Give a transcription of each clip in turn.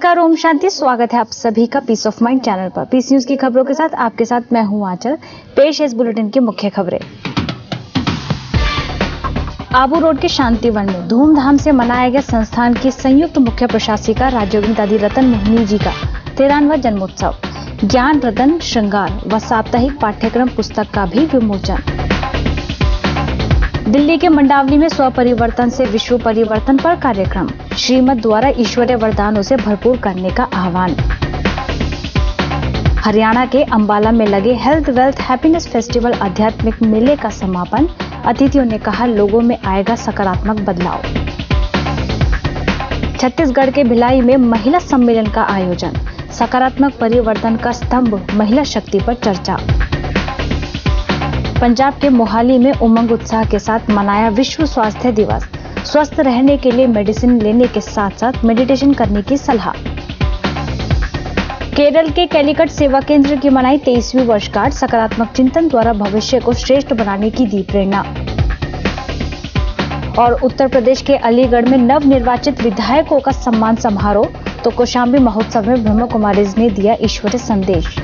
नमस्कार, ओम शांति। स्वागत है आप सभी का पीस ऑफ माइंड चैनल पर। पीस न्यूज की खबरों के साथ आपके साथ मैं हूं आंचल। पेश है इस बुलेटिन की मुख्य खबरें। आबू रोड के शांतिवन में धूमधाम से मनाया गया संस्थान की संयुक्त मुख्य प्रशासिका राजयोगिनी दादी रतन मोहिनी जी का 13वां जन्मोत्सव। ज्ञान रतन श्रृंगार व साप्ताहिक पाठ्यक्रम पुस्तक का भी विमोचन। दिल्ली के मंडावली में स्वपरिवर्तन से विश्व परिवर्तन पर कार्यक्रम। श्रीमद द्वारा ईश्वरीय वरदानों से भरपूर करने का आह्वान। हरियाणा के अंबाला में लगे हेल्थ वेल्थ हैप्पीनेस फेस्टिवल आध्यात्मिक मेले का समापन। अतिथियों ने कहा, लोगों में आएगा सकारात्मक बदलाव। छत्तीसगढ़ के भिलाई में महिला सम्मेलन का आयोजन। सकारात्मक परिवर्तन का स्तंभ महिला शक्ति पर चर्चा। पंजाब के मोहाली में उमंग उत्साह के साथ मनाया विश्व स्वास्थ्य दिवस। स्वस्थ रहने के लिए मेडिसिन लेने के साथ साथ मेडिटेशन करने की सलाह। केरल के कैलीकट सेवा केंद्र की मनाई 23वीं वर्षगांठ। सकारात्मक चिंतन द्वारा भविष्य को श्रेष्ठ बनाने की दी प्रेरणा। और उत्तर प्रदेश के अलीगढ़ में नव निर्वाचित विधायकों का सम्मान समारोह। तो कौशाम्बी महोत्सव में ब्रह्म कुमारीज ने दिया ईश्वरीय संदेश।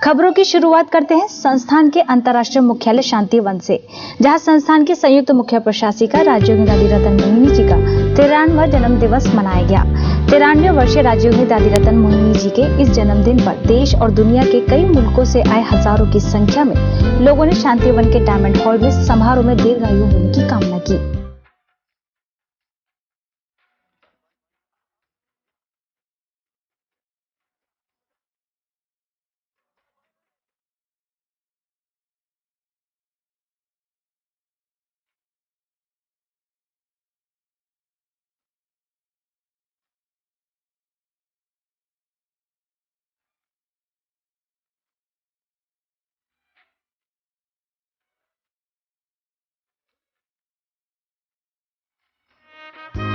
खबरों की शुरुआत करते हैं संस्थान के अंतर्राष्ट्रीय मुख्यालय शांतिवन से, जहां संस्थान की संयुक्त मुख्य प्रशासिका राजयोगिनी दादी रतन मोहिनी जी का 13वां जन्म दिवस मनाया गया। 93 वर्षीय राजयोगिनी दादी रतन मोहिनी जी के इस जन्मदिन पर देश और दुनिया के कई मुल्कों से आए हजारों की संख्या में लोगों ने शांतिवन के डायमंड हॉल में समारोह में दीर्घायु होने की कामना की।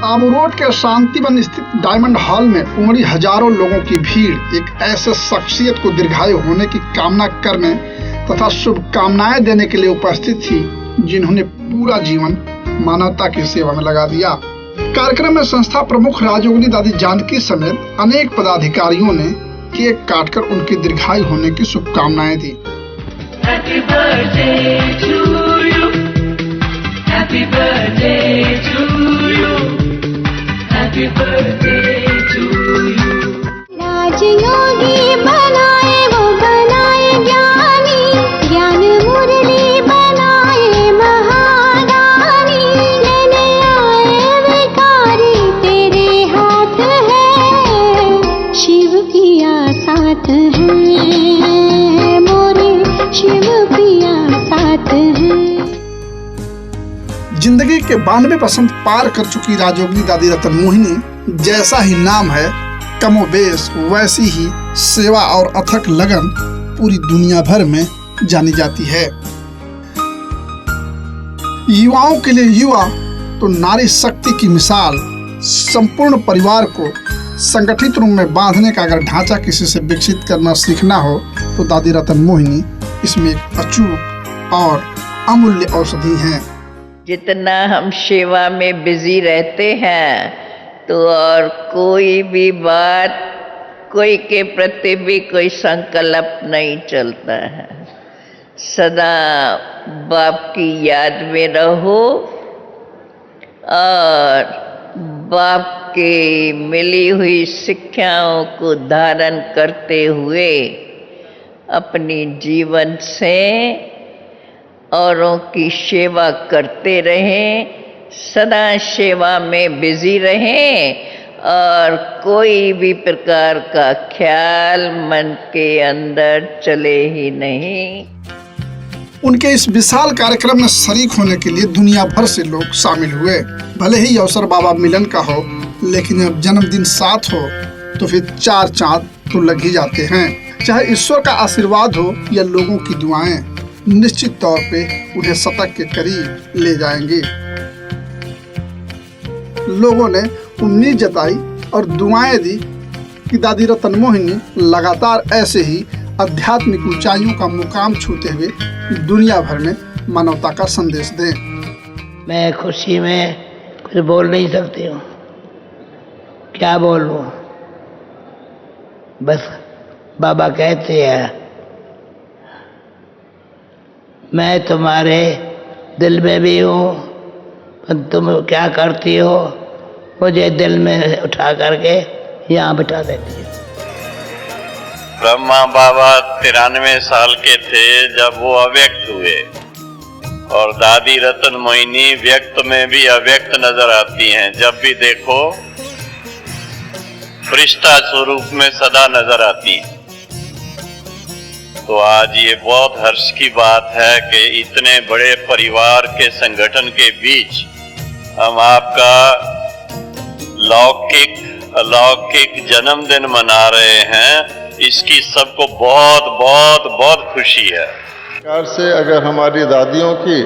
आबू रोड के शांतिवन स्थित डायमंड हॉल में उमड़ी हजारों लोगों की भीड़ एक ऐसे शख्सियत को दीर्घायु होने की कामना करने तथा शुभकामनाएं देने के लिए उपस्थित थी, जिन्होंने पूरा जीवन मानवता की सेवा में लगा दिया। कार्यक्रम में संस्था प्रमुख राजयोगिनी दादी जानकी समेत अनेक पदाधिकारियों ने केक काटकर उनकी दीर्घायु होने की शुभकामनाएं दी। Happy birthday to you. Happy birthday to you. Happy birthday to you. राजयोगी बनाए वो बनाए ज्ञानी, ज्ञान मुरली बनाए महादानी, लेने आए विकारी तेरे हाथ है, शिव पिया साथ है, मोरे शिव पिया साथ है। जिंदगी के 92 बसंत पार कर चुकी राजयोगिनी दादी रतन मोहिनी, जैसा ही नाम है कमोबेश वैसी ही सेवा और अथक लगन पूरी दुनिया भर में जानी जाती है। युवाओं के लिए युवा तो नारी शक्ति की मिसाल। संपूर्ण परिवार को संगठित रूप में बांधने का अगर ढांचा किसी से विकसित करना सीखना हो तो दादी रतन मोहिनी इसमें एक अचूक और अमूल्य औषधि हैं। जितना हम सेवा में बिजी रहते हैं तो और कोई भी बात, कोई के प्रति भी कोई संकल्प नहीं चलता है। सदा बाप की याद में रहो और बाप की मिली हुई शिक्षाओं को धारण करते हुए अपनी जीवन से औरों की सेवा करते रहें, सदा सेवा में बिजी रहें और कोई भी प्रकार का ख्याल मन के अंदर चले ही नहीं। उनके इस विशाल कार्यक्रम में शरीक होने के लिए दुनिया भर से लोग शामिल हुए। भले ही अवसर बाबा मिलन का हो, लेकिन अब जन्मदिन साथ हो तो फिर 4 चांद तो लग ही जाते हैं। चाहे ईश्वर का आशीर्वाद हो या लोगों की दुआएं, निश्चित तौर पे उन्हें शतक के करीब ले जाएंगे। लोगों ने उम्मीद जताई और दुआएं दी कि दादी रतन मोहिनी लगातार ऐसे ही आध्यात्मिक ऊंचाइयों का मुकाम छूते हुए दुनिया भर में मानवता का संदेश दें। मैं खुशी में कुछ बोल नहीं सकती हूँ। क्या बोलूं, बस बाबा कहते हैं मैं तुम्हारे दिल में भी हूँ, तुम क्या करती हो मुझे दिल में उठा करके यहाँ बिठा देती है। ब्रह्मा बाबा 93 साल के थे जब वो अव्यक्त हुए, और दादी रतन मोहिनी व्यक्त में भी अव्यक्त नजर आती हैं। जब भी देखो फरिश्ता स्वरूप में सदा नजर आती है। तो आज ये बहुत हर्ष की बात है कि इतने बड़े परिवार के संगठन के बीच हम आपका लौकिक अलौकिक जन्मदिन मना रहे हैं। इसकी सबको बहुत बहुत बहुत खुशी है। प्रकार से अगर हमारी दादियों की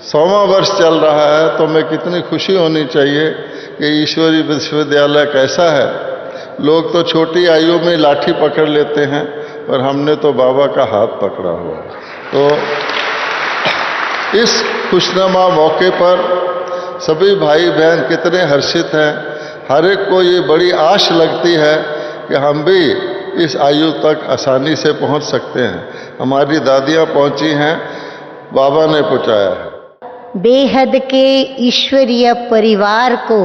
100वां वर्ष चल रहा है तो हमें कितनी खुशी होनी चाहिए कि ईश्वरीय विश्वविद्यालय कैसा है। लोग तो छोटी आयु में लाठी पकड़ लेते हैं, पर हमने तो बाबा का हाथ पकड़ा हुआ। तो इस खुशनुमा मौके पर सभी भाई बहन कितने हर्षित हैं। हर एक को ये बड़ी आश लगती है कि हम भी इस आयु तक आसानी से पहुंच सकते हैं। हमारी दादियां पहुंची हैं, बाबा ने पहुंचाया है। बेहद के ईश्वरीय परिवार को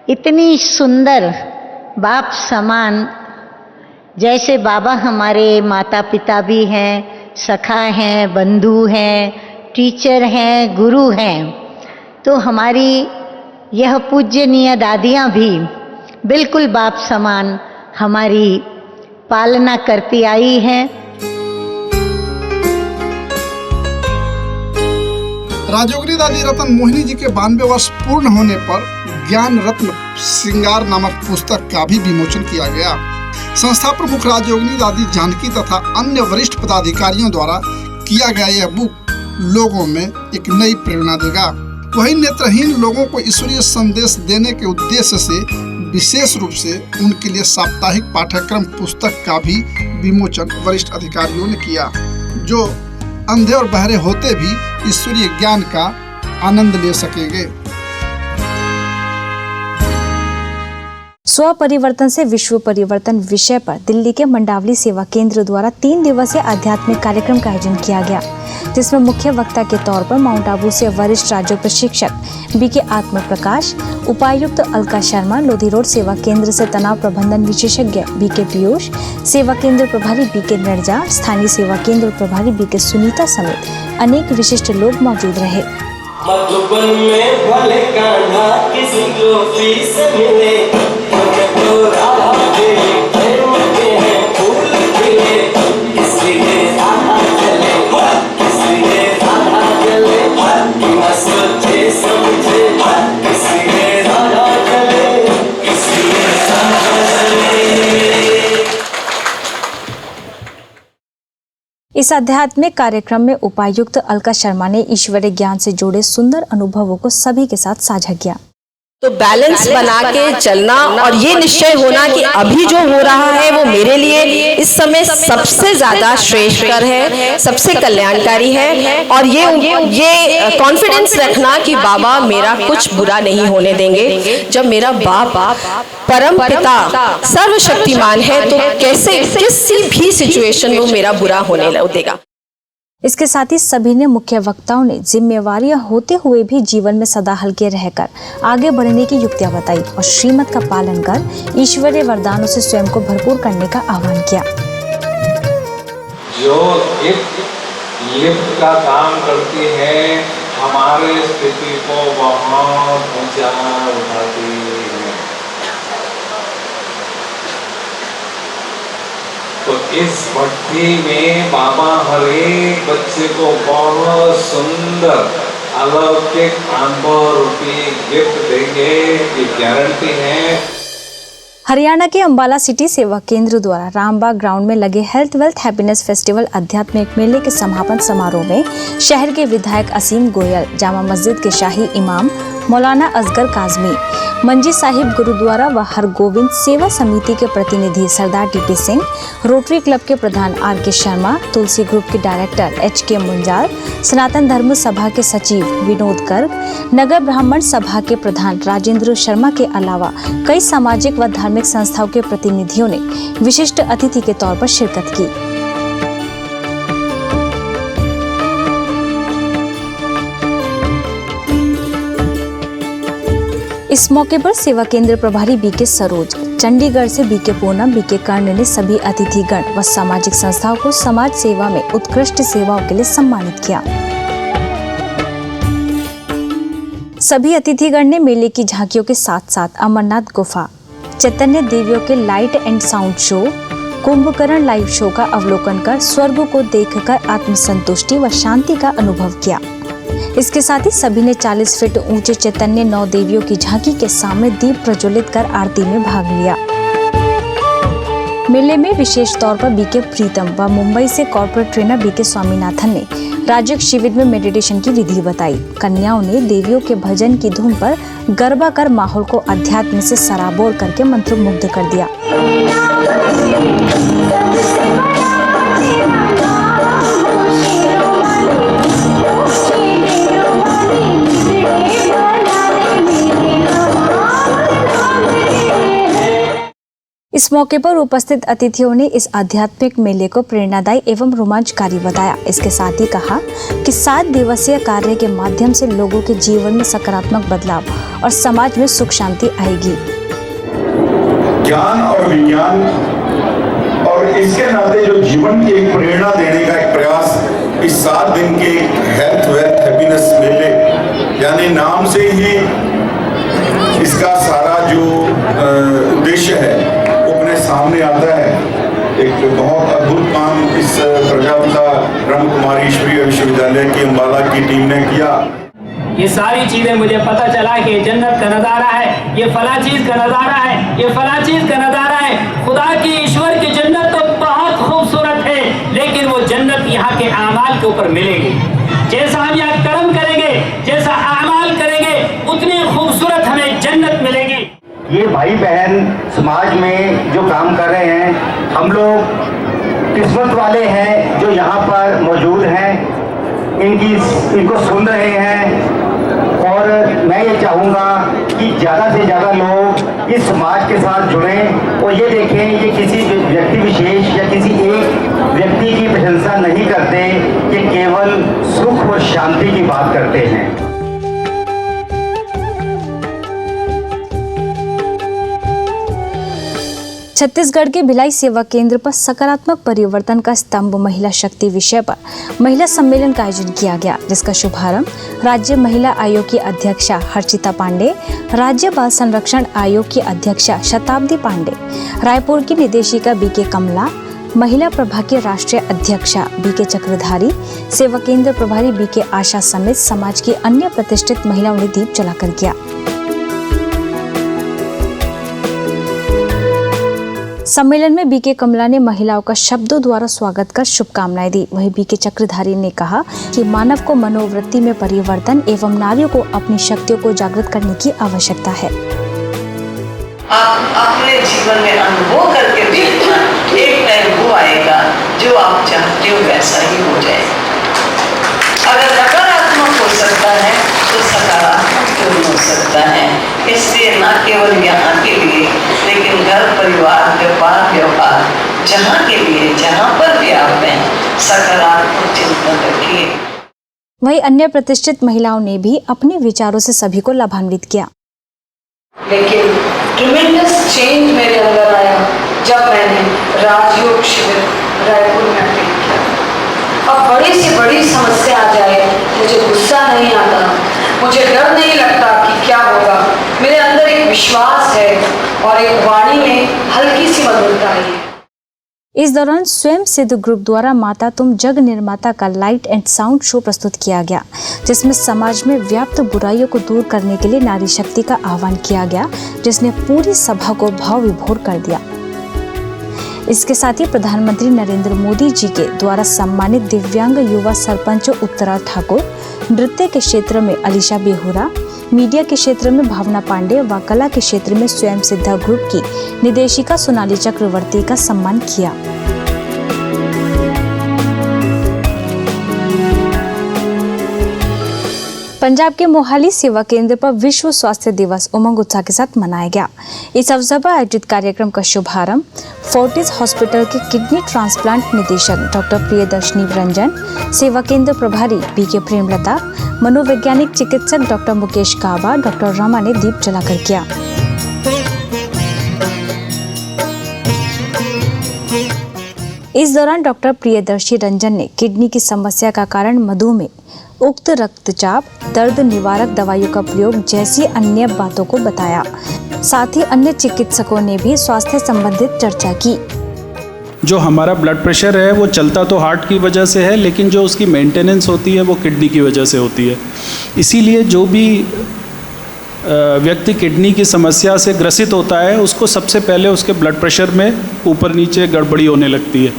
इतनी सुंदर बाप समान, जैसे बाबा हमारे माता पिता भी हैं, सखा हैं, बंधु हैं, टीचर हैं, गुरु हैं, तो हमारी यह पूज्यनीय दादियाँ भी बिल्कुल बाप समान हमारी पालना करती आई हैं। राजयोगिनी दादी रतन मोहिनी जी के 92 वर्ष पूर्ण होने पर ज्ञान रत्न श्रृंगार नामक पुस्तक का भी विमोचन किया गया। संस्था प्रमुख राजयोगिनी दादी जानकी तथा अन्य वरिष्ठ पदाधिकारियों द्वारा किया गया यह बुक लोगों में एक नई प्रेरणा देगा। वहीं नेत्रहीन लोगों को ईश्वरीय संदेश देने के उद्देश्य से विशेष रूप से उनके लिए साप्ताहिक पाठ्यक्रम पुस्तक का भी विमोचन वरिष्ठ अधिकारियों ने किया, जो अंधे और बहरे होते भी ईश्वरीय ज्ञान का आनंद ले सकेंगे। स्व परिवर्तन से विश्व परिवर्तन विषय पर दिल्ली के मंडावली सेवा केंद्र द्वारा 3 दिवसीय आध्यात्मिक कार्यक्रम का आयोजन किया गया, जिसमें मुख्य वक्ता के तौर पर माउंट आबू से वरिष्ठ राज्य प्रशिक्षक बीके आत्म प्रकाश, उपायुक्त अलका शर्मा, लोधी रोड सेवा केंद्र से तनाव प्रबंधन विशेषज्ञ बीके पीयूष, सेवा केंद्र प्रभारी बीके नरजा, स्थानीय सेवा केंद्र प्रभारी बीके सुनीता समेत अनेक विशिष्ट लोग मौजूद रहे। मधुबन में भले कान्हा किसी को फीस मिले, तो राधा तेरे प्रेम के हैं फूल खिले, इसलिए राधा चले, इसलिए राधा चले, बिना सोचे समझे, इसलिए राधा चले, इसलिए राधा चले। इस आध्यात्मिक कार्यक्रम में उपायुक्त अलका शर्मा ने ईश्वरीय ज्ञान से जुड़े सुंदर अनुभवों को सभी के साथ साझा किया। तो बैलेंस बना के चलना और ये निश्चय होना कि अभी जो हो रहा है वो मेरे लिए इस समय सबसे ज्यादा श्रेष्ठकर है, सबसे कल्याणकारी है, और ये कॉन्फिडेंस रखना कि बाबा मेरा कुछ बुरा नहीं होने देंगे। जब मेरा बाप परम पिता सर्वशक्तिमान है तो कैसे किसी भी सिचुएशन में मेरा बुरा होने देगा। इसके साथ ही सभी ने मुख्य वक्ताओं ने जिम्मेवारियां होते हुए भी जीवन में सदा हल्के रहकर आगे बढ़ने की युक्तियां बताई और श्रीमत का पालन कर ईश्वरीय वरदानों से स्वयं को भरपूर करने का आह्वान किया। जो लिफ्ट का काम करती है, हमारे स्थिति को बहुत ऊंचा उठाती है। तो इस भट्टी में बाबा हर एक बच्चे को बहुत सुंदर अलौकिक आंबो रूपी गिफ्ट देंगे, ये गारंटी है। हरियाणा के अंबाला सिटी सेवा केंद्र द्वारा रामबाग ग्राउंड में लगे हेल्थ वेल्थ हैप्पीनेस फेस्टिवल आध्यात्मिक मेले के समापन समारोह में शहर के विधायक असीम गोयल, जामा मस्जिद के शाही इमाम मौलाना असगर काजमी, मंजी साहिब गुरुद्वारा व हरगोविंद सेवा समिति के प्रतिनिधि सरदार टीपी सिंह, रोटरी क्लब के प्रधान आर के शर्मा, तुलसी ग्रुप के डायरेक्टर HK मुंजाल, सनातन धर्म सभा के सचिव विनोद गर्ग, नगर ब्राह्मण सभा के प्रधान राजेंद्र शर्मा के अलावा कई सामाजिक व धार्मिक संस्थाओं के प्रतिनिधियों ने विशिष्ट अतिथि के तौर पर शिरकत की। इस मौके पर सेवा केंद्र प्रभारी BK सरोज, चंडीगढ़ से BK पूनम, BK कर्ण ने सभी अतिथिगण व सामाजिक संस्थाओं को समाज सेवा में उत्कृष्ट सेवाओं के लिए सम्मानित किया। सभी अतिथिगण ने मेले की झांकियों के साथ साथ अमरनाथ गुफा, चैतन्य देवियों के light and sound show, Kumbhakarna live show का अवलोकन कर स्वर्ग को देखकर आत्मसंतुष्टि व शांति का अनुभव किया। इसके साथ ही सभी ने 40 फीट ऊंचे चैतन्य 9 देवियों की झांकी के सामने दीप प्रज्वलित कर आरती में भाग लिया। मेले में विशेष तौर पर BK प्रीतम व मुंबई से कॉर्पोरेट ट्रेनर BK स्वामीनाथन ने राजयोग शिविर में मेडिटेशन की विधि बताई। कन्याओं ने देवियों के भजन की धुन पर गरबा कर माहौल को अध्यात्म से सराबोर करके मंत्रमुग्ध कर दिया। इस मौके पर उपस्थित अतिथियों ने इस आध्यात्मिक मेले को प्रेरणादायी एवं रोमांचकारी बताया। इसके साथ ही कहा कि 7 दिवसीय कार्य के माध्यम से लोगों के जीवन में सकारात्मक बदलाव और समाज में सुख शांति आएगी। ज्ञान और विज्ञान और इसके नाते जो जीवन की एक प्रेरणा देने का एक प्रयास इस 7 दिन के हेल्थ वेल्थ हैप्पीनेस मेले, यानी नाम से ही इसका सारा जो उद्देश्य है सामने आता है। एक बहुत अद्भुत काम इस प्रजापिता ब्रह्म कुमारी ईश्वरीय विश्वविद्यालय की अम्बाला की टीम ने किया। ये सारी चीजें मुझे पता चला कि जन्नत का नजारा है, ये फला चीज का नजारा है, ये फला चीज का नजारा है। खुदा की ईश्वर की जन्नत तो बहुत खूबसूरत है, लेकिन वो जन्नत यहाँ के आमाल के ऊपर मिलेगी। जैसा हम यहाँ कर्म करेंगे, जैसा आमाल करेंगे, उतनी खूबसूरत हमें जन्नत मिलेगी। ये भाई बहन समाज में जो काम कर रहे हैं, हम लोग किस्मत वाले हैं जो यहाँ पर मौजूद हैं, इनको सुन रहे हैं। और मैं ये चाहूँगा कि ज़्यादा से ज़्यादा लोग इस समाज के साथ जुड़ें और ये देखें ये किसी व्यक्ति विशेष या किसी एक व्यक्ति की प्रशंसा नहीं करते, ये केवल सुख और शांति की बात करते हैं। छत्तीसगढ़ के भिलाई सेवा केंद्र पर सकारात्मक परिवर्तन का स्तंभ महिला शक्ति विषय पर महिला सम्मेलन का आयोजन किया गया, जिसका शुभारंभ राज्य महिला आयोग की अध्यक्षा हर्षिता पांडे, राज्य बाल संरक्षण आयोग की अध्यक्षा शताब्दी पांडे, रायपुर की निदेशिका BK कमला, महिला प्रभा के राष्ट्रीय अध्यक्षा BK चक्रधारी, सेवा केंद्र प्रभारी BK आशा समेत समाज की अन्य प्रतिष्ठित महिलाओं ने दीप जलाकर किया। सम्मेलन में BK कमला ने महिलाओं का शब्दों द्वारा स्वागत कर शुभकामनाएं दी। वहीं BK चक्रधारी ने कहा कि मानव को मनोवृत्ति में परिवर्तन एवं नारियों को अपनी शक्तियों को जागृत करने की आवश्यकता है। आप अपने जीवन में अनुभव करके देखना, एक टाइम वो आएगा जो आप चाहते हो वैसा ही हो जाएगा। अगर नकारात्मक हो सकता है तो सकारात्मक क्यों हो सकता है। इसलिए न केवल यहाँ के लिए, लेकिन घर परिवार व्यापार व्यवहार जहाँ के लिए जहाँ पर भी आप हैं, सकारात्मक चिंतन रखिए। वहीं अन्य प्रतिष्ठित महिलाओं ने भी अपने विचारों से सभी को लाभान्वित किया। लेकिन ट्रिमेंडस चेंज मेरे अंदर आया जब मैंने राजयोग शिविर रायपुर में अटेंड किया। अब बड़ी से बड़ी समस्या आ जाए, मुझे गुस्सा नहीं आता, मुझे डर नहीं लगता कि क्या होगा। मेरे अंदर एक विश्वास है और एक वाणी में हल्की सी मधुरता है। इस दौरान स्वयं सिद्ध ग्रुप द्वारा माता तुम जग निर्माता का लाइट एंड साउंड शो प्रस्तुत किया गया, जिसमें समाज में व्याप्त बुराइयों को दूर करने के लिए नारी शक्ति का आह्वान किया गया, जिसने पूरी सभा को भाव विभोर कर दिया। इसके साथ ही प्रधानमंत्री नरेंद्र मोदी जी के द्वारा सम्मानित दिव्यांग युवा सरपंच उत्तरा ठाकुर, नृत्य के क्षेत्र में अलीशा बेहुरा, मीडिया के क्षेत्र में भावना पांडे व कला के क्षेत्र में स्वयं सिद्धा ग्रुप की निदेशिका सोनाली चक्रवर्ती का सम्मान किया। पंजाब के मोहाली सेवा केंद्र पर विश्व स्वास्थ्य दिवस उमंग उत्साह के साथ मनाया गया। इस अवसर पर आयोजित कार्यक्रम का शुभारंभ फोर्टिस हॉस्पिटल के किडनी ट्रांसप्लांट निदेशक डॉक्टर प्रियदर्शनी रंजन, सेवा केंद्र प्रभारी बीके प्रेमलता, मनोवैज्ञानिक चिकित्सक डॉक्टर मुकेश काबा, डॉक्टर रमा ने दीप जलाकर किया। इस दौरान डॉक्टर प्रियदर्शी रंजन ने किडनी की समस्या का कारण मधुमेह, उक्त रक्तचाप, दर्द निवारक दवाइयों का प्रयोग जैसी अन्य बातों को बताया। साथ ही अन्य चिकित्सकों ने भी स्वास्थ्य संबंधित चर्चा की। जो हमारा ब्लड प्रेशर है वो चलता तो हार्ट की वजह से है, लेकिन जो उसकी मेंटेनेंस होती है वो किडनी की वजह से होती है। इसीलिए जो भी व्यक्ति किडनी की समस्या से ग्रसित होता है उसको सबसे पहले उसके ब्लड प्रेशर में ऊपर नीचे गड़बड़ी होने लगती है।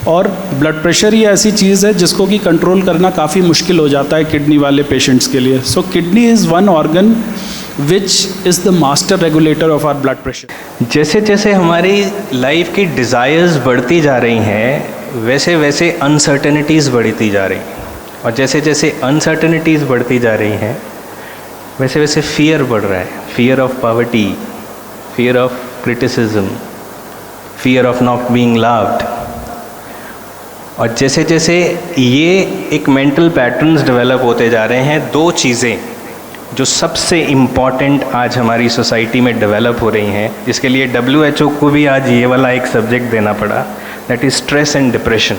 और ब्लड प्रेशर ही ऐसी चीज़ है जिसको कि कंट्रोल करना काफ़ी मुश्किल हो जाता है किडनी वाले पेशेंट्स के लिए। So kidney is one organ which is the master regulator of our blood pressure. जैसे जैसे हमारी लाइफ की डिज़ायर्स बढ़ती जा रही हैं वैसे वैसे अनसर्टेनिटीज़ बढ़ती जा रही हैं, और जैसे जैसे अनसर्टेनिटीज़ बढ़ती जा रही हैं वैसे वैसे फियर बढ़ रहा है। Fear of poverty, fear of criticism, fear of not being loved. और जैसे जैसे ये एक मेंटल पैटर्न्स डेवलप होते जा रहे हैं, दो चीज़ें जो सबसे इम्पॉर्टेंट आज हमारी सोसाइटी में डेवलप हो रही हैं, जिसके लिए WHO को भी आज ये वाला एक सब्जेक्ट देना पड़ा, that is stress and depression.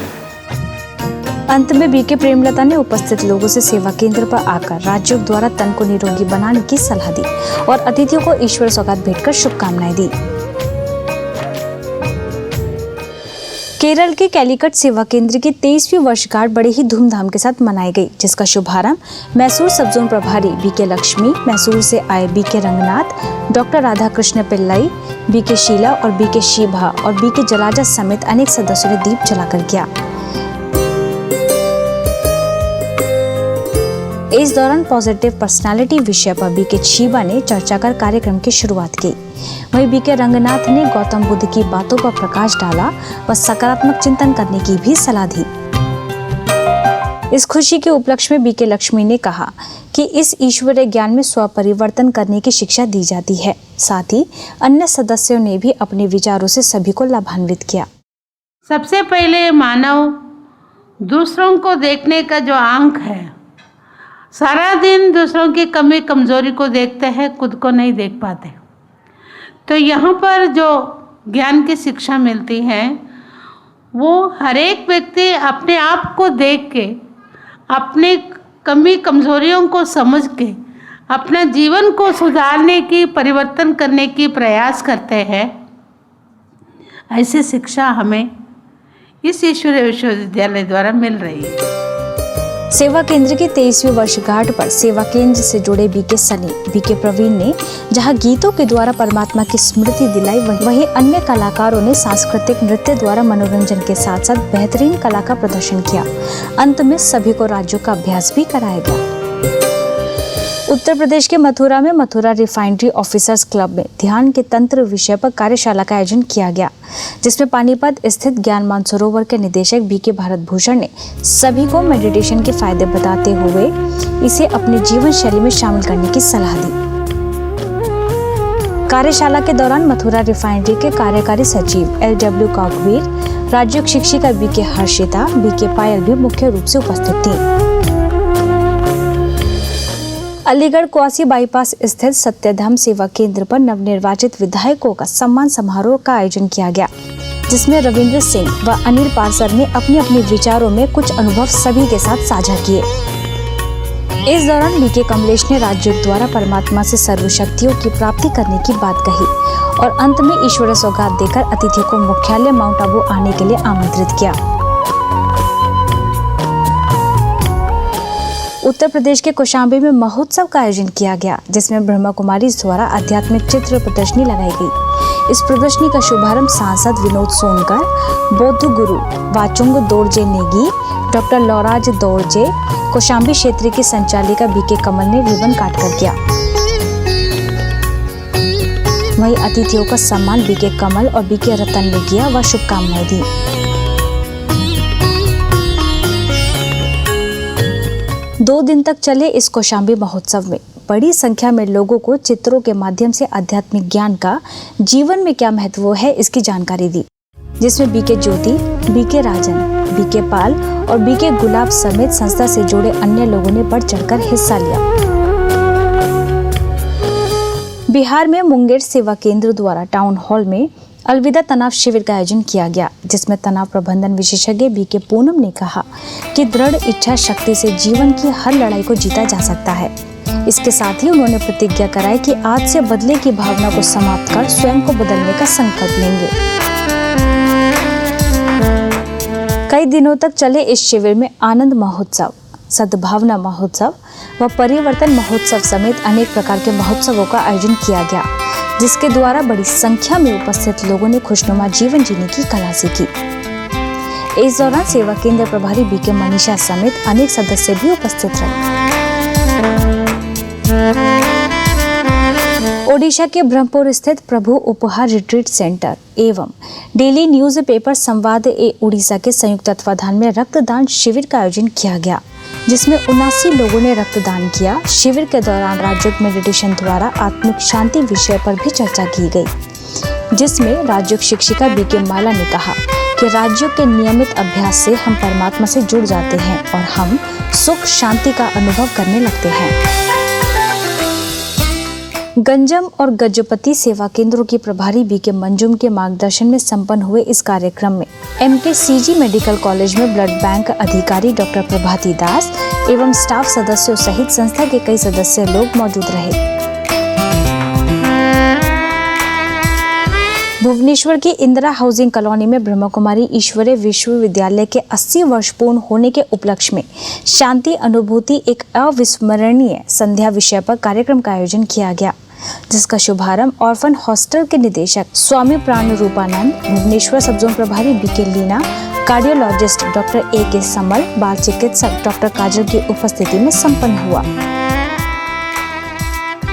अंत में बीके प्रेमलता ने उपस्थित लोगों से सेवा केंद्र पर आकर राजयोग द्वारा तन को निरोगी बनाने की सलाह दी और अतिथियों को ईश्वर सौगात भेंटकर शुभकामनाएं दी। केरल के कैलीकट सेवा केंद्र की 23वीं वर्षगांठ बड़े ही धूमधाम के साथ मनाई गई, जिसका शुभारंभ मैसूर सब जोन प्रभारी बीके लक्ष्मी, मैसूर से आए BK Ranganath, doctor Radha Krishna Pillai, BK Sheela और बीके शिभा और बीके जलाजा समेत अनेक सदस्यों ने दीप जलाकर किया। इस दौरान पॉजिटिव पर्सनालिटी विषय पर बीके शिभा ने चर्चा कर कार्यक्रम की शुरुआत की। वहीं बीके रंगनाथ ने गौतम बुद्ध की बातों पर प्रकाश डाला व सकारात्मक चिंतन करने की भी सलाह दी। इस खुशी के उपलक्ष्य में बीके लक्ष्मी ने कहा कि इस ईश्वरीय ज्ञान में स्वपरिवर्तन करने की शिक्षा दी जाती है। साथ ही अन्य सदस्यों ने भी अपने विचारों से सभी को लाभान्वित किया। सबसे पहले मानव दूसरों को देखने का जो आंख है, सारा दिन दूसरों की कमी कमजोरी को देखते हैं, खुद को नहीं देख पाते। तो यहाँ पर जो ज्ञान की शिक्षा मिलती है वो हर एक व्यक्ति अपने आप को देख के, अपने कमी कमजोरियों को समझ के अपना जीवन को सुधारने की, परिवर्तन करने की प्रयास करते हैं। ऐसी शिक्षा हमें इस ईश्वरीय विश्वविद्यालय द्वारा मिल रही है। सेवा केंद्र की 23वीं वर्षगांठ पर सेवा केंद्र से जुड़े बीके सनी, बीके प्रवीण ने जहां गीतों के द्वारा परमात्मा की स्मृति दिलाई, वहीं अन्य कलाकारों ने सांस्कृतिक नृत्य द्वारा मनोरंजन के साथ साथ बेहतरीन कला का प्रदर्शन किया। अंत में सभी को राज्यों का अभ्यास भी कराया गया। उत्तर प्रदेश के मथुरा में मथुरा रिफाइनरी ऑफिसर्स क्लब में ध्यान के तंत्र विषय पर कार्यशाला का आयोजन किया गया, जिसमें पानीपत स्थित ज्ञान मानसरोवर के निदेशक बीके भारत भूषण ने सभी को मेडिटेशन के फायदे बताते हुए इसे अपने जीवन शैली में शामिल करने की सलाह दी। कार्यशाला के दौरान मथुरा रिफाइनरी के कार्यकारी सचिव LW काकवीर, राज्य शिक्षिका बीके हर्षिता, बीके पायल भी मुख्य रूप से उपस्थित थी। अलीगढ़ क्वासी बाईपास स्थित सत्यधाम सेवा केंद्र पर नवनिर्वाचित विधायकों का सम्मान समारोह का आयोजन किया गया, जिसमें रविंद्र सिंह व अनिल पार्सर ने अपने अपने विचारों में कुछ अनुभव सभी के साथ साझा किए। इस दौरान बीके कमलेश ने राज्य द्वारा परमात्मा से सर्वशक्तियों की प्राप्ति करने की बात कही और अंत में ईश्वर सौगात देकर अतिथियों को मुख्यालय माउंट आबू आने के लिए आमंत्रित किया। उत्तर प्रदेश के कौशाम्बी में महोत्सव का आयोजन किया गया, जिसमें ब्रह्मा कुमारी द्वारा आध्यात्मिक चित्र प्रदर्शनी लगाई गई। इस प्रदर्शनी का शुभारंभ सांसद विनोद सोनकर, बौद्ध गुरु वाचुंग दोरजे नेगी, डॉक्टर लौराज दोरजे, कौशाम्बी क्षेत्र की संचालिका बीके कमल ने रिबन काटकर किया। वहीं अतिथियों का सम्मान बीके कमल और बीके रतन ने किया व शुभकामनाएं दी। दो दिन तक चले इस कौशाम्बी महोत्सव में बड़ी संख्या में लोगों को चित्रों के माध्यम से आध्यात्मिक ज्ञान का जीवन में क्या महत्व है इसकी जानकारी दी, जिसमें बीके ज्योति, बीके राजन, बीके पाल और बीके गुलाब समेत संस्था से जुड़े अन्य लोगों ने बढ़ चढ़कर हिस्सा लिया। बिहार में मुंगेर सेवा केंद्र द्वारा टाउन हॉल में अलविदा तनाव शिविर का आयोजन किया गया, जिसमें तनाव प्रबंधन विशेषज्ञ बीके पूनम ने कहा कि दृढ़ इच्छा शक्ति से जीवन की हर लड़ाई को जीता जा सकता है। इसके साथ ही उन्होंने प्रतिज्ञा कराई कि आज से बदले की भावना को समाप्त कर स्वयं को बदलने का संकल्प लेंगे। कई दिनों तक चले इस शिविर में आनंद महोत्सव, सद्भावना महोत्सव व परिवर्तन महोत्सव समेत अनेक प्रकार के महोत्सवों का आयोजन किया गया, जिसके द्वारा बड़ी संख्या में उपस्थित लोगों ने खुशनुमा जीवन जीने की कला सीखी। इस दौरान सेवा केंद्र प्रभारी बीके मनीषा समेत अनेक सदस्य भी उपस्थित रहे। ओडिशा के ब्रह्मपुर स्थित प्रभु उपहार रिट्रीट सेंटर एवं डेली न्यूज पेपर संवाद उड़ीसा के संयुक्त तत्वाधान में रक्तदान शिविर का आयोजन किया गया, जिसमें 79 लोगों ने रक्तदान किया। शिविर के दौरान राजयोग मेडिटेशन द्वारा आत्मिक शांति विषय पर भी चर्चा की गई, जिसमें राजयोग शिक्षिका बीके माला ने कहा कि राजयोग के नियमित अभ्यास से हम परमात्मा से जुड़ जाते हैं और हम सुख शांति का अनुभव करने लगते हैं। गंजम और गजपति सेवा केंद्रों की प्रभारी बीके मंजुम के मार्गदर्शन में संपन्न हुए इस कार्यक्रम में MKCG मेडिकल कॉलेज में ब्लड बैंक अधिकारी डॉक्टर प्रभाती दास एवं स्टाफ सदस्यों सहित संस्था के कई सदस्य लोग मौजूद रहे। भुवनेश्वर की इंदिरा हाउसिंग कॉलोनी में ब्रह्मा कुमारी ईश्वरीय विश्वविद्यालय के 80 वर्ष पूर्ण होने के उपलक्ष्य में शांति अनुभूति एक अविस्मरणीय संध्या विषय पर कार्यक्रम का आयोजन किया गया, जिसका शुभारंभ ऑर्फन हॉस्टल के निदेशक स्वामी प्राण रूपानंद, भुवनेश्वर सब जोन प्रभारी BK Leena, cardiologist doctor AK Samal, बाल चिकित्सक डॉक्टर काजल की उपस्थिति में संपन्न हुआ।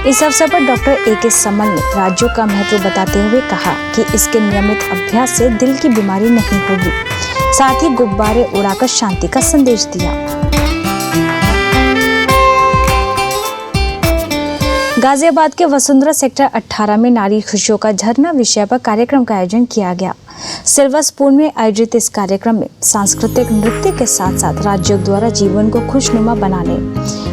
इस अवसर पर डॉक्टर AK समल ने राज्यों का महत्व बताते हुए कहा कि इसके नियमित अभ्यास से दिल की बीमारी नहीं होगी, साथ ही गुब्बारे उड़ाकर शांति का संदेश दिया। गाजियाबाद के वसुंधरा सेक्टर 18 में नारी खुशियों का झरना विषय पर कार्यक्रम का आयोजन किया गया। सिल्वर स्पून में आयोजित इस कार्यक्रम में सांस्कृतिक नृत्य के साथ साथ राजयोग द्वारा जीवन को खुशनुमा बनाने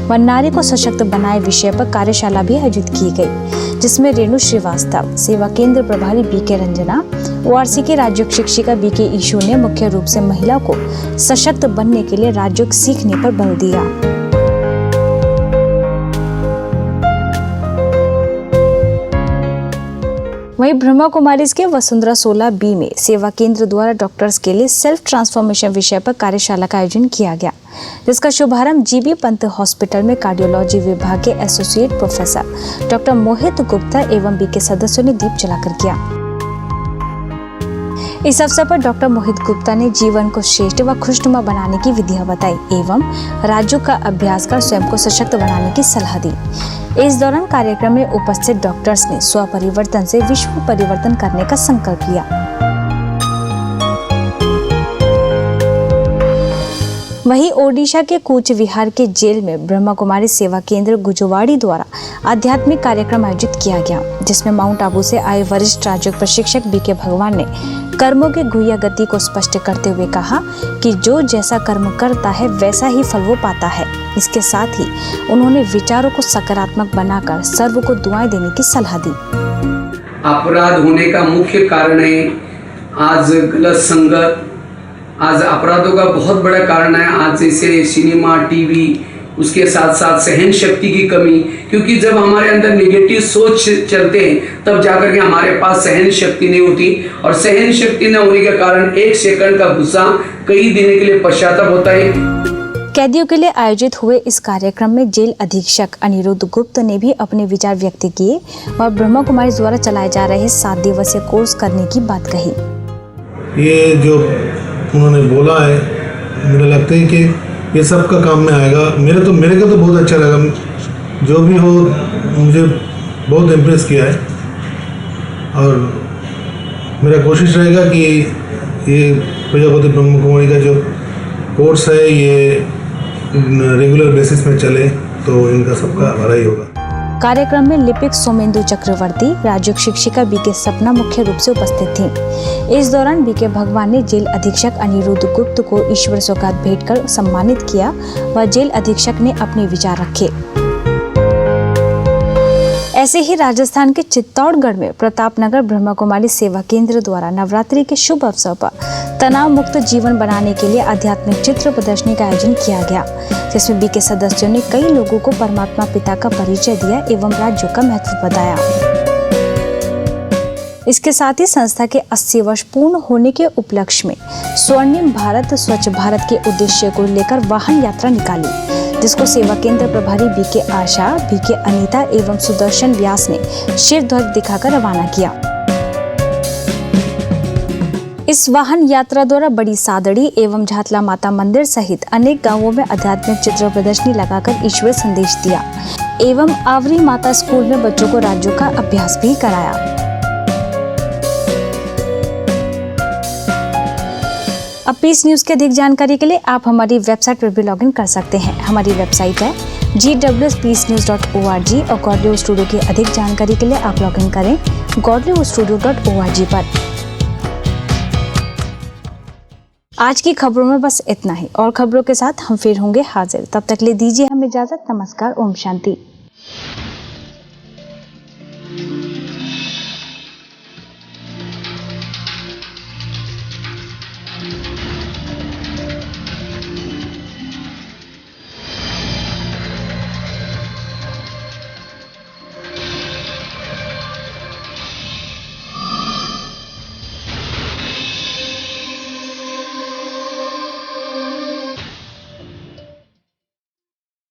व नारी को सशक्त बनाए विषय पर कार्यशाला भी आयोजित की गई, जिसमें रेणु श्रीवास्तव, सेवा केंद्र प्रभारी बीके रंजना, ORC की राजयोग शिक्षिका बीके ईशू ने मुख्य रूप से महिला को सशक्त बनने के लिए राजयोग सीखने पर बल दिया। वहीं ब्रह्मा कुमारीज के वसुंधरा 16B में सेवा केंद्र द्वारा डॉक्टर्स के लिए सेल्फ ट्रांसफॉर्मेशन विषय पर कार्यशाला का आयोजन किया गया, जिसका शुभारंभ GB पंत हॉस्पिटल में कार्डियोलॉजी विभाग के एसोसिएट प्रोफेसर डॉक्टर मोहित गुप्ता एवं बीके सदस्यों ने दीप जलाकर किया। इस अवसर पर डॉक्टर मोहित गुप्ता ने जीवन को श्रेष्ठ व खुशनुमा बनाने की विधियां बताई एवं राज्यों का अभ्यास कर स्वयं को सशक्त बनाने की सलाह दी। इस दौरान कार्यक्रम में उपस्थित डॉक्टर्स ने स्व परिवर्तन से विश्व परिवर्तन करने का संकल्प लिया। वहीं ओडिशा के कूच विहार के जेल में ब्रह्मा कुमारी सेवा केंद्र गुजवाड़ी द्वारा आध्यात्मिक कार्यक्रम आयोजित किया गया, जिसमें माउंट आबू से आए वरिष्ठ राजयोग प्रशिक्षक बीके भगवान ने कर्मों की गुह्य गति को स्पष्ट करते हुए कहा कि जो जैसा कर्म करता है वैसा ही फल वो पाता है। इसके साथ ही उन्होंने विचारों को सकारात्मक बनाकर सर्व को दुआएं देने की सलाह दी। अपराध होने का मुख्य कारण है आज गलत संगत, आज अपराधों का बहुत बड़ा कारण है आज जैसे सिनेमा, टीवी, उसके साथ साथ सहन शक्ति की कमी, क्योंकि जब हमारे अंदर नेगेटिव सोच चलते हैं तब जाकर के हमारे पास सहन शक्ति नहीं होती, और सहन शक्ति न होने के कारण एक सेकंड का गुस्सा कई दिन के लिए पश्चाताप होता है। कैदियों के लिए आयोजित हुए इस कार्यक्रम में जेल अधीक्षक अनिरुद्ध गुप्त ने भी अपने विचार व्यक्त किए और ब्रह्मा कुमारी द्वारा चलाए जा रहे 7 दिवसीय कोर्स करने की बात कही। ये जो उन्होंने बोला है, मुझे लगता है कि ये सब का काम में आएगा। मेरे को तो बहुत अच्छा लगा, जो भी हो मुझे बहुत इम्प्रेस किया है और मेरा कोशिश रहेगा कि ये प्रजापति ब्रह्मा कुमारी का जो कोर्स है ये रेगुलर बेसिस में चले तो इनका सबका भला ही होगा। कार्यक्रम में लिपिक सोमेंदु चक्रवर्ती, राजयोग शिक्षिका बीके सपना मुख्य रूप से उपस्थित थीं। इस दौरान बीके भगवान ने जेल अधीक्षक अनिरुद्ध गुप्त को ईश्वर सौगात भेंट कर सम्मानित किया व जेल अधीक्षक ने अपने विचार रखे। ऐसे ही राजस्थान के चित्तौड़गढ़ में प्रतापनगर ब्रह्मा कुमारी सेवा केंद्र द्वारा नवरात्रि के शुभ अवसर पर तनाव मुक्त जीवन बनाने के लिए आध्यात्मिक चित्र प्रदर्शनी का आयोजन किया गया, जिसमें बीके सदस्यों ने कई लोगों को परमात्मा पिता का परिचय दिया एवं राज्यों का महत्व बताया। इसके साथ ही संस्था के 80 वर्ष पूर्ण होने के उपलक्ष्य में स्वर्णिम भारत स्वच्छ भारत के उद्देश्य को लेकर वाहन यात्रा निकाली, जिसको सेवा केंद्र प्रभारी बीके आशा, बीके अनीता एवं सुदर्शन व्यास ने शिव ध्वज दिखाकर रवाना किया। इस वाहन यात्रा द्वारा बड़ी सादड़ी एवं झातला माता मंदिर सहित अनेक गांवों में आध्यात्मिक चित्र प्रदर्शनी लगाकर ईश्वर संदेश दिया एवं आवरी माता स्कूल में बच्चों को राज्यों का अभ्यास भी कराया। अब पीस न्यूज के अधिक जानकारी के लिए आप हमारी वेबसाइट पर भी लॉगिन कर सकते हैं। हमारी वेबसाइट है gwspeacenews.org और गॉडली स्टूडियो की अधिक जानकारी के लिए आप लॉगिन करें godlystudio.org पर। आज की खबरों में बस इतना ही और खबरों के साथ हम फिर होंगे हाजिर। तब तक ले दीजिए हमें इजाजत। नमस्कार, ओम शांति।